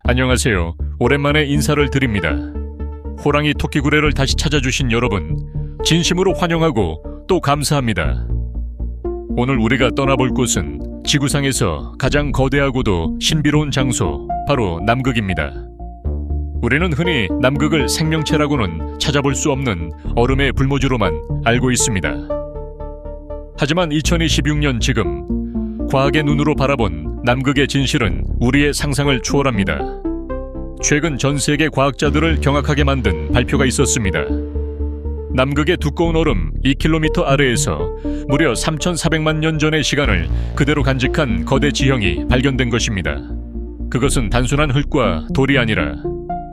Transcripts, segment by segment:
안녕하세요. 오랜만에 인사를 드립니다. 호랑이 토끼구레를 다시 찾아주신 여러분, 진심으로 환영하고 또 감사합니다. 오늘 우리가 떠나볼 곳은 지구상에서 가장 거대하고도 신비로운 장소, 바로 남극입니다. 우리는 흔히 남극을 생명체라고는 찾아볼 수 없는 얼음의 불모지로만 알고 있습니다. 하지만 2026년 지금 과학의 눈으로 바라본 남극의 진실은 우리의 상상을 초월합니다. 최근 전 세계 과학자들을 경악하게 만든 발표가 있었습니다. 남극의 두꺼운 얼음 2km 아래에서 무려 3,400만 년 전의 시간을 그대로 간직한 거대 지형이 발견된 것입니다. 그것은 단순한 흙과 돌이 아니라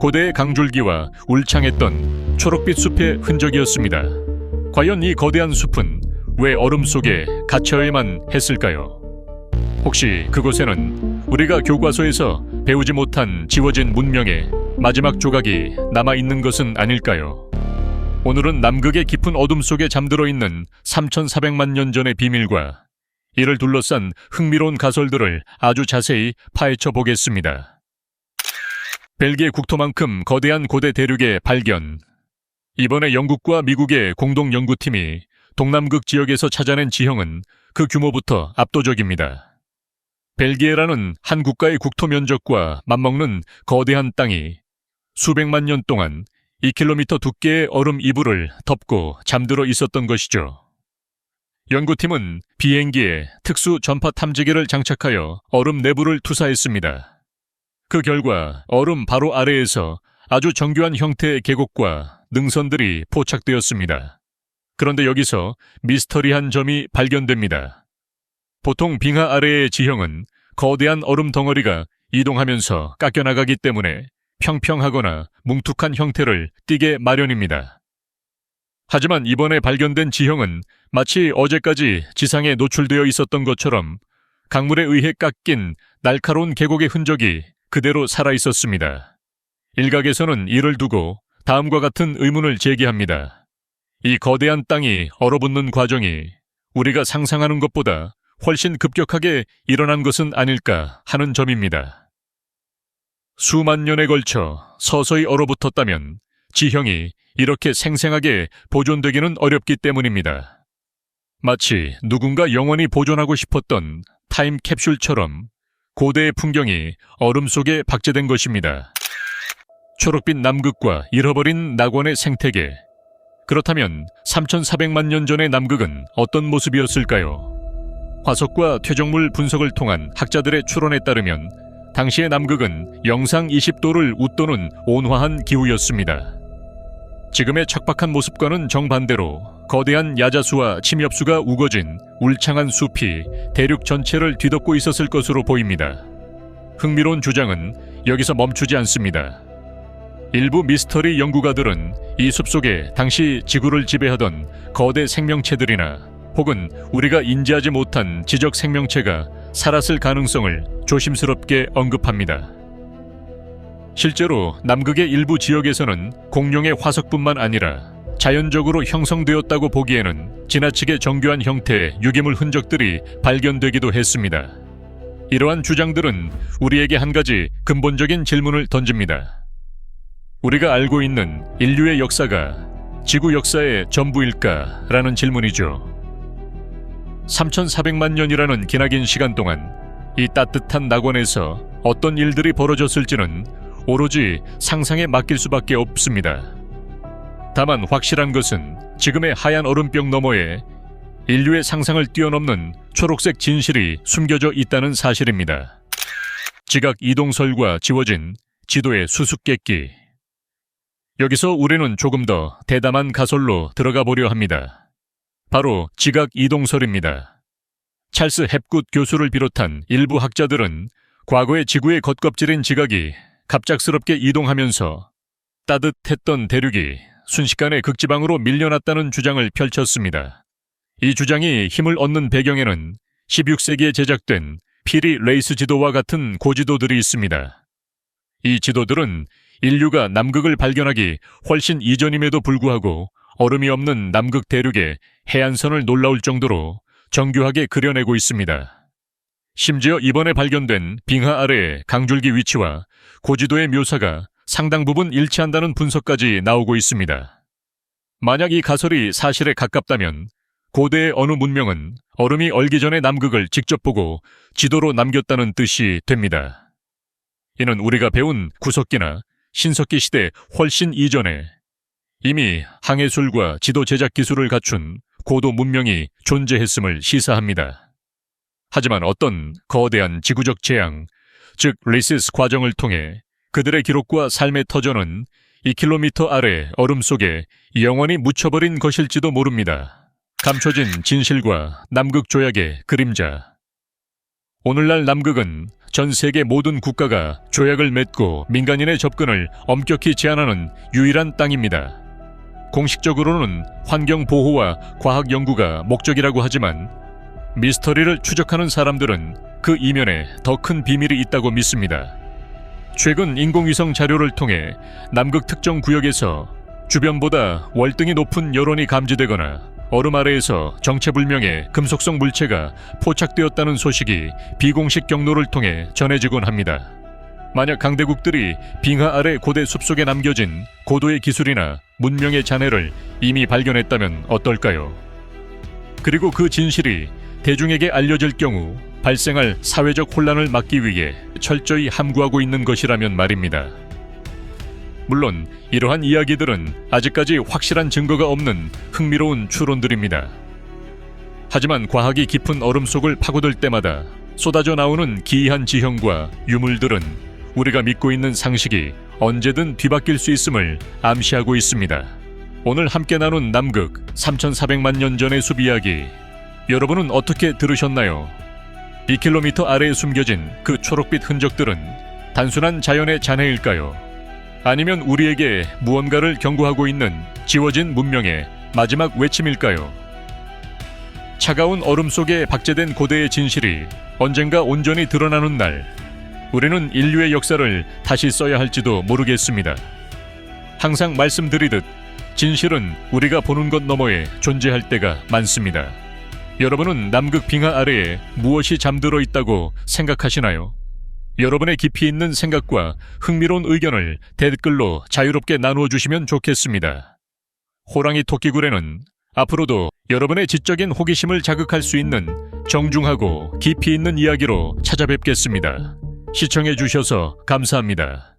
고대의 강줄기와 울창했던 초록빛 숲의 흔적이었습니다. 과연 이 거대한 숲은 왜 얼음 속에 갇혀야만 했을까요? 혹시 그곳에는 우리가 교과서에서 배우지 못한 지워진 문명의 마지막 조각이 남아있는 것은 아닐까요? 오늘은 남극의 깊은 어둠 속에 잠들어 있는 3,400만 년 전의 비밀과 이를 둘러싼 흥미로운 가설들을 아주 자세히 파헤쳐 보겠습니다. 벨기에 국토만큼 거대한 고대 대륙의 발견. 이번에 영국과 미국의 공동 연구팀이 동남극 지역에서 찾아낸 지형은 그 규모부터 압도적입니다. 벨기에라는 한 국가의 국토 면적과 맞먹는 거대한 땅이 수백만 년 동안 2km 두께의 얼음 이불을 덮고 잠들어 있었던 것이죠. 연구팀은 비행기에 특수 전파 탐지기를 장착하여 얼음 내부를 투사했습니다. 그 결과 얼음 바로 아래에서 아주 정교한 형태의 계곡과 능선들이 포착되었습니다. 그런데 여기서 미스터리한 점이 발견됩니다. 보통 빙하 아래의 지형은 거대한 얼음 덩어리가 이동하면서 깎여나가기 때문에 평평하거나 뭉툭한 형태를 띠게 마련입니다. 하지만 이번에 발견된 지형은 마치 어제까지 지상에 노출되어 있었던 것처럼 강물에 의해 깎인 날카로운 계곡의 흔적이 그대로 살아있었습니다. 일각에서는 이를 두고 다음과 같은 의문을 제기합니다. 이 거대한 땅이 얼어붙는 과정이 우리가 상상하는 것보다 훨씬 급격하게 일어난 것은 아닐까 하는 점입니다. 수만 년에 걸쳐 서서히 얼어붙었다면 지형이 이렇게 생생하게 보존되기는 어렵기 때문입니다. 마치 누군가 영원히 보존하고 싶었던 타임캡슐처럼 고대의 풍경이 얼음 속에 박제된 것입니다. 초록빛 남극과 잃어버린 낙원의 생태계. 그렇다면 3,400만 년 전의 남극은 어떤 모습이었을까요? 화석과 퇴적물 분석을 통한 학자들의 추론에 따르면 당시의 남극은 영상 20도를 웃도는 온화한 기후였습니다. 지금의 척박한 모습과는 정반대로 거대한 야자수와 침엽수가 우거진 울창한 숲이 대륙 전체를 뒤덮고 있었을 것으로 보입니다. 흥미로운 주장은 여기서 멈추지 않습니다. 일부 미스터리 연구가들은 이 숲속에 당시 지구를 지배하던 거대 생명체들이나 혹은 우리가 인지하지 못한 지적 생명체가 살았을 가능성을 조심스럽게 언급합니다. 실제로 남극의 일부 지역에서는 공룡의 화석뿐만 아니라 자연적으로 형성되었다고 보기에는 지나치게 정교한 형태의 유기물 흔적들이 발견되기도 했습니다. 이러한 주장들은 우리에게 한 가지 근본적인 질문을 던집니다. 우리가 알고 있는 인류의 역사가 지구 역사의 전부일까라는 질문이죠. 3,400만 년이라는 기나긴 시간 동안 이 따뜻한 낙원에서 어떤 일들이 벌어졌을지는 오로지 상상에 맡길 수밖에 없습니다. 다만 확실한 것은 지금의 하얀 얼음벽 너머에 인류의 상상을 뛰어넘는 초록색 진실이 숨겨져 있다는 사실입니다. 지각 이동설과 지워진 지도의 수수께끼. 여기서 우리는 조금 더 대담한 가설로 들어가 보려 합니다. 바로 지각 이동설입니다. 찰스 헵굿 교수를 비롯한 일부 학자들은 과거의 지구의 겉껍질인 지각이 갑작스럽게 이동하면서 따뜻했던 대륙이 순식간에 극지방으로 밀려났다는 주장을 펼쳤습니다. 이 주장이 힘을 얻는 배경에는 16세기에 제작된 피리 레이스 지도와 같은 고지도들이 있습니다. 이 지도들은 인류가 남극을 발견하기 훨씬 이전임에도 불구하고 얼음이 없는 남극 대륙의 해안선을 놀라울 정도로 정교하게 그려내고 있습니다. 심지어 이번에 발견된 빙하 아래의 강줄기 위치와 고지도의 묘사가 상당 부분 일치한다는 분석까지 나오고 있습니다. 만약 이 가설이 사실에 가깝다면 고대의 어느 문명은 얼음이 얼기 전에 남극을 직접 보고 지도로 남겼다는 뜻이 됩니다. 이는 우리가 배운 구석기나 신석기 시대 훨씬 이전에 이미 항해술과 지도 제작 기술을 갖춘 고도 문명이 존재했음을 시사합니다. 하지만 어떤 거대한 지구적 재앙, 즉 리시스 과정을 통해 그들의 기록과 삶의 터전은 2km 아래 얼음 속에 영원히 묻혀버린 것일지도 모릅니다. 감춰진 진실과 남극 조약의 그림자. 오늘날 남극은 전 세계 모든 국가가 조약을 맺고 민간인의 접근을 엄격히 제한하는 유일한 땅입니다. 공식적으로는 환경 보호와 과학 연구가 목적이라고 하지만 미스터리를 추적하는 사람들은 그 이면에 더 큰 비밀이 있다고 믿습니다. 최근 인공위성 자료를 통해 남극 특정 구역에서 주변보다 월등히 높은 열원이 감지되거나 얼음 아래에서 정체불명의 금속성 물체가 포착되었다는 소식이 비공식 경로를 통해 전해지곤 합니다. 만약 강대국들이 빙하 아래 고대 숲속에 남겨진 고도의 기술이나 문명의 잔해를 이미 발견했다면 어떨까요? 그리고 그 진실이 대중에게 알려질 경우 발생할 사회적 혼란을 막기 위해 철저히 함구하고 있는 것이라면 말입니다. 물론 이러한 이야기들은 아직까지 확실한 증거가 없는 흥미로운 추론들입니다. 하지만 과학이 깊은 얼음 속을 파고들 때마다 쏟아져 나오는 기이한 지형과 유물들은 우리가 믿고 있는 상식이 언제든 뒤바뀔 수 있음을 암시하고 있습니다. 오늘 함께 나눈 남극 3,400만 년 전의 숲 이야기, 여러분은 어떻게 들으셨나요? 2km 아래에 숨겨진 그 초록빛 흔적들은 단순한 자연의 잔해일까요? 아니면 우리에게 무언가를 경고하고 있는 지워진 문명의 마지막 외침일까요? 차가운 얼음 속에 박제된 고대의 진실이 언젠가 온전히 드러나는 날, 우리는 인류의 역사를 다시 써야 할지도 모르겠습니다. 항상 말씀드리듯 진실은 우리가 보는 것 너머에 존재할 때가 많습니다. 여러분은 남극 빙하 아래에 무엇이 잠들어 있다고 생각하시나요? 여러분의 깊이 있는 생각과 흥미로운 의견을 댓글로 자유롭게 나누어 주시면 좋겠습니다. 호랑이 토끼굴에는 앞으로도 여러분의 지적인 호기심을 자극할 수 있는 정중하고 깊이 있는 이야기로 찾아뵙겠습니다. 시청해 주셔서 감사합니다.